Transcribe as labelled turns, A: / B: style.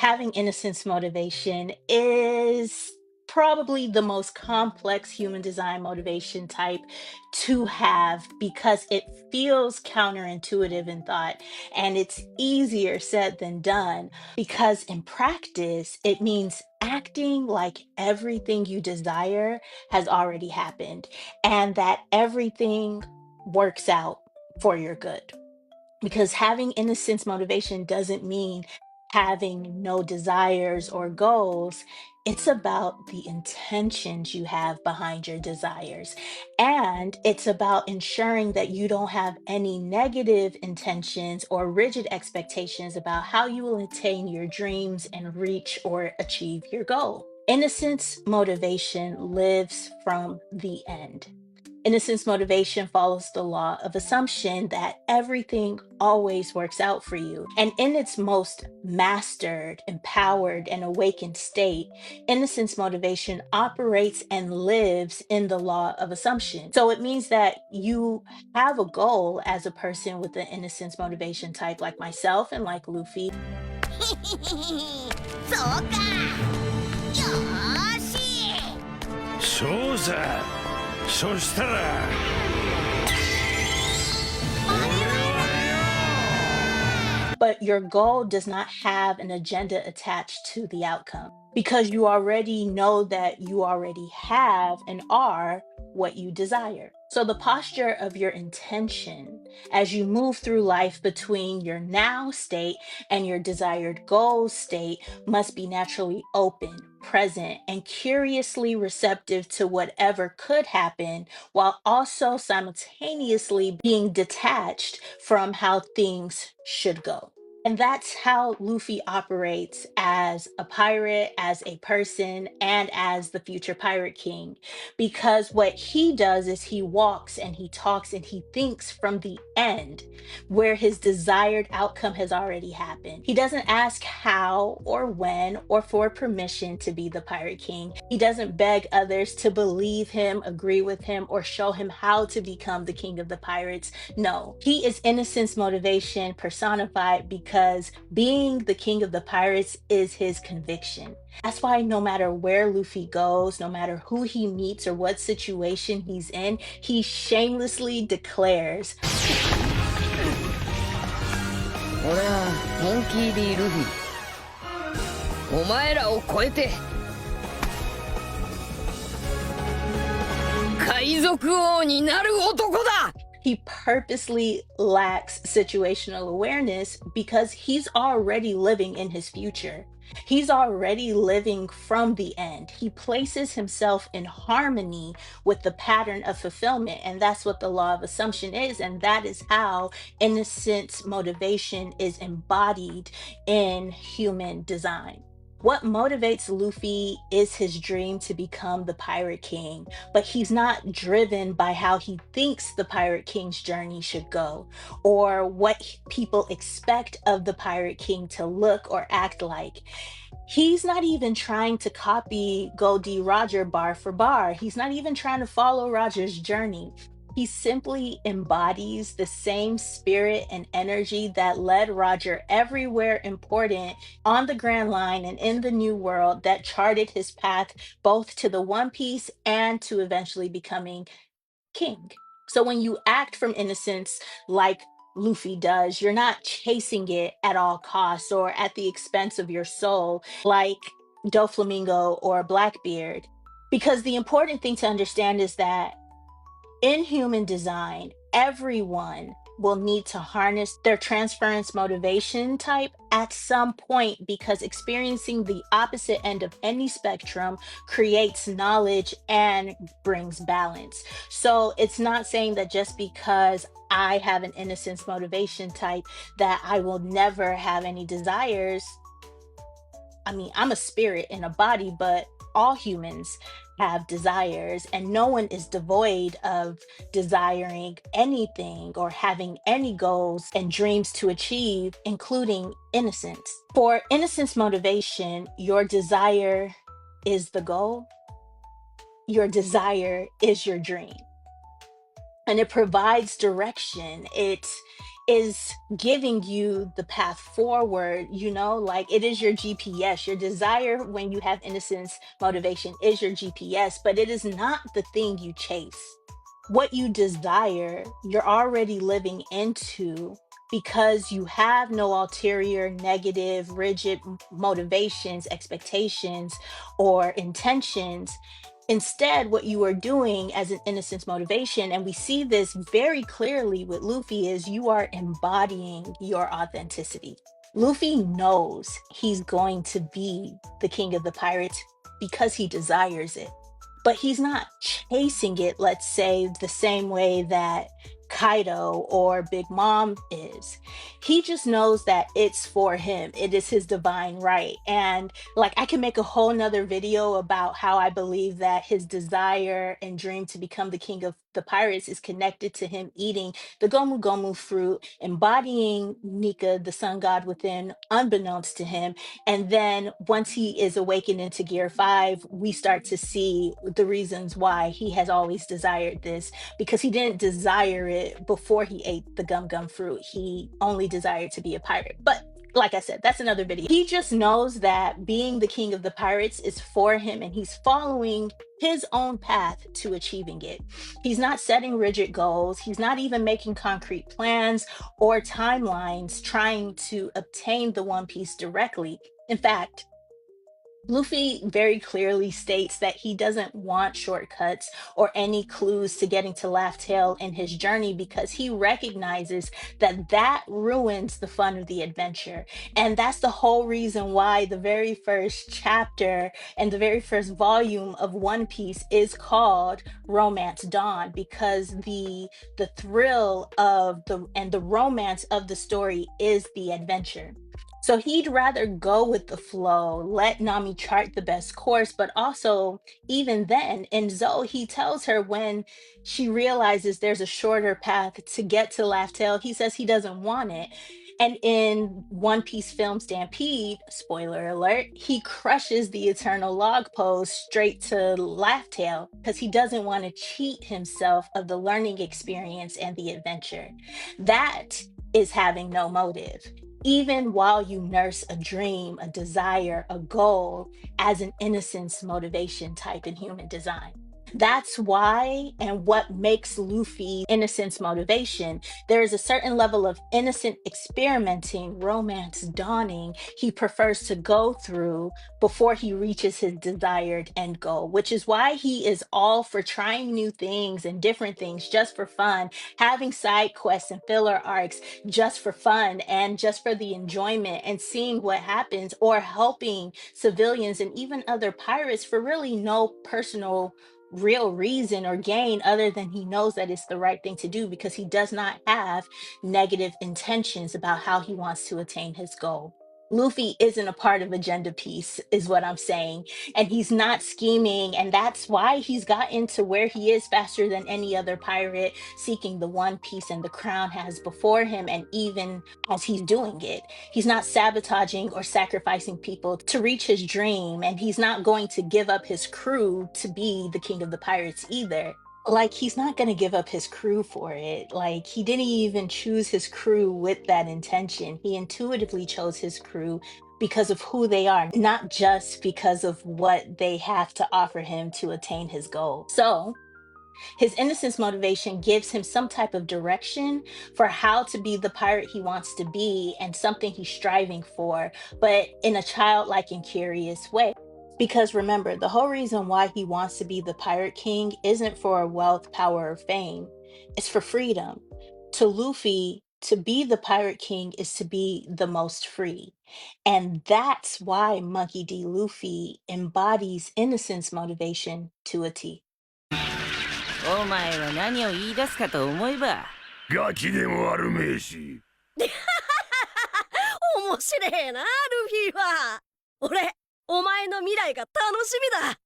A: having innocence motivation is probably the most complex human design motivation type to have because it feels counterintuitive in thought and it's easier said than done because in practice it means acting like everything you desire has already happened and that everything works out for your good, because having innocence motivation doesn't mean having no desires or goals. It's about the intentions you have behind your desires. And it's about ensuring that you don't have any negative intentions or rigid expectations about how you will attain your dreams and reach or achieve your goal. Innocence motivation lives from the end. Innocence motivation follows the law of assumption that everything always works out for you. And in its most mastered, empowered, and awakened state, innocence motivation operates and lives in the law of assumption. So it means that you have a goal as a person with the innocence motivation type, like myself and like Luffy.
B: そうか。よーし。
C: そうさ。そしたら。
A: But your goal does not have an agenda attached to the outcome because you already know that you already have and are what you desire. So, the posture of your intention as you move through life between your now state and your desired goal state must be naturally open, present, and curiously receptive to whatever could happen while also simultaneously being detached from how things should go. And that's how Luffy operates as a pirate, as a person, and as the future pirate king. Because what he does is he walks and he talks and he thinks from the end where his desired outcome has already happened. He doesn't ask how or when or for permission to be the pirate king. He doesn't beg others to believe him, agree with him, or show him how to become the king of the pirates. No, he is innocence motivation personified because being the king of the pirates is his conviction. That's why no matter where Luffy goes, no matter who he meets or what situation he's in, he shamelessly declares,
B: 俺はモンキー D ルフィ。お前らを超えて海賊王になる男だ。
A: he purposely lacks situational awareness because he's already living in his future. He's already living from the end. He places himself in harmony with the pattern of fulfillment. And that's what the law of assumption is. And that is how innocence motivation is embodied in human design. What motivates Luffy is his dream to become the Pirate King, but he's not driven by how he thinks the Pirate King's journey should go or what people expect of the Pirate King to look or act like. He's not even trying to copy Goldie Roger bar for bar. He's not even trying to follow Roger's journey. He simply embodies the same spirit and energy that led Roger everywhere important on the Grand Line and in the New World, that charted his path both to the One Piece and to eventually becoming king. So when you act from innocence like Luffy does, you're not chasing it at all costs or at the expense of your soul like Doflamingo or Blackbeard. Because the important thing to understand is that in human design, everyone will need to harness their transference motivation type at some point because experiencing the opposite end of any spectrum creates knowledge and brings balance. So it's not saying that just because I have an innocence motivation type that I will never have any desires. I mean, I'm a spirit in a body, but all humans have desires, and no one is devoid of desiring anything or having any goals and dreams to achieve, including innocence. For innocence motivation, your desire is the goal, your desire is your dream, and it provides direction. is giving you the path forward, like it is your GPS. Your desire when you have innocence motivation is your GPS, but it is not the thing you chase. What you desire, you're already living into because you have no ulterior, negative, rigid motivations, expectations, or intentions. Instead, what you are doing as an innocence motivation, and we see this very clearly with Luffy, is you are embodying your authenticity. Luffy knows he's going to be the king of the pirates because he desires it, but he's not chasing it, let's say, the same way that Kaido or Big Mom is. He just knows that it's for him. It is his divine right. And like I can make a whole nother video about how I believe that his desire and dream to become the king of the pirates is connected to him eating the Gomu Gomu fruit, embodying Nika, the sun god within, unbeknownst to him. And then once he is awakened into Gear 5, we start to see the reasons why he has always desired this, because he didn't desire it before he ate the gum gum fruit. He only desired to be a pirate. But like I said, that's another video. He just knows that being the king of the pirates is for him, and he's following his own path to achieving it. He's not setting rigid goals. He's not even making concrete plans or timelines trying to obtain the One Piece directly. In fact, Luffy very clearly states that he doesn't want shortcuts or any clues to getting to Laugh Tale in his journey because he recognizes that that ruins the fun of the adventure. And that's the whole reason why the very first chapter and the very first volume of One Piece is called Romance Dawn, because the thrill of the romance of the story is the adventure. So he'd rather go with the flow, let Nami chart the best course, but also, even then, in Zoe, he tells her when she realizes there's a shorter path to get to Laugh Tale, he says he doesn't want it. And in One Piece film Stampede, spoiler alert, he crushes the Eternal Log pose straight to Laugh Tale because he doesn't want to cheat himself of the learning experience and the adventure. That is having no motive, even while you nurse a dream, a desire, a goal as an innocence motivation type in human design. That's why, and what makes Luffy innocence motivation. There is a certain level of innocent experimenting, romance dawning he prefers to go through before he reaches his desired end goal, which is why he is all for trying new things and different things just for fun, having side quests and filler arcs just for fun and just for the enjoyment and seeing what happens, or helping civilians and even other pirates for really no personal real reason or gain other than he knows that it's the right thing to do because he does not have negative intentions about how he wants to attain his goal. Luffy isn't a part of agenda piece, is what I'm saying. And he's not scheming. And that's why he's gotten to where he is faster than any other pirate seeking the One Piece and the crown has before him. And even as he's doing it, he's not sabotaging or sacrificing people to reach his dream. And he's not going to give up his crew to be the king of the pirates either. Like, he's not going to give up his crew for it. Like, he didn't even choose his crew with that intention. He intuitively chose his crew because of who they are, not just because of what they have to offer him to attain his goal. So his innocence motivation gives him some type of direction for how to be the pirate he wants to be and something he's striving for, but in a childlike and curious way. Because remember, the whole reason why he wants to be the pirate king isn't for wealth, power, or fame. It's for freedom. To Luffy, to be the pirate king is to be the most free. And that's why Monkey D. Luffy embodies innocence motivation to a T.
B: お前は何を言い出すかと思えば
C: ガキでも悪めえし。
D: 面白えな、ルフィは。俺、お前の未来が楽しみだ。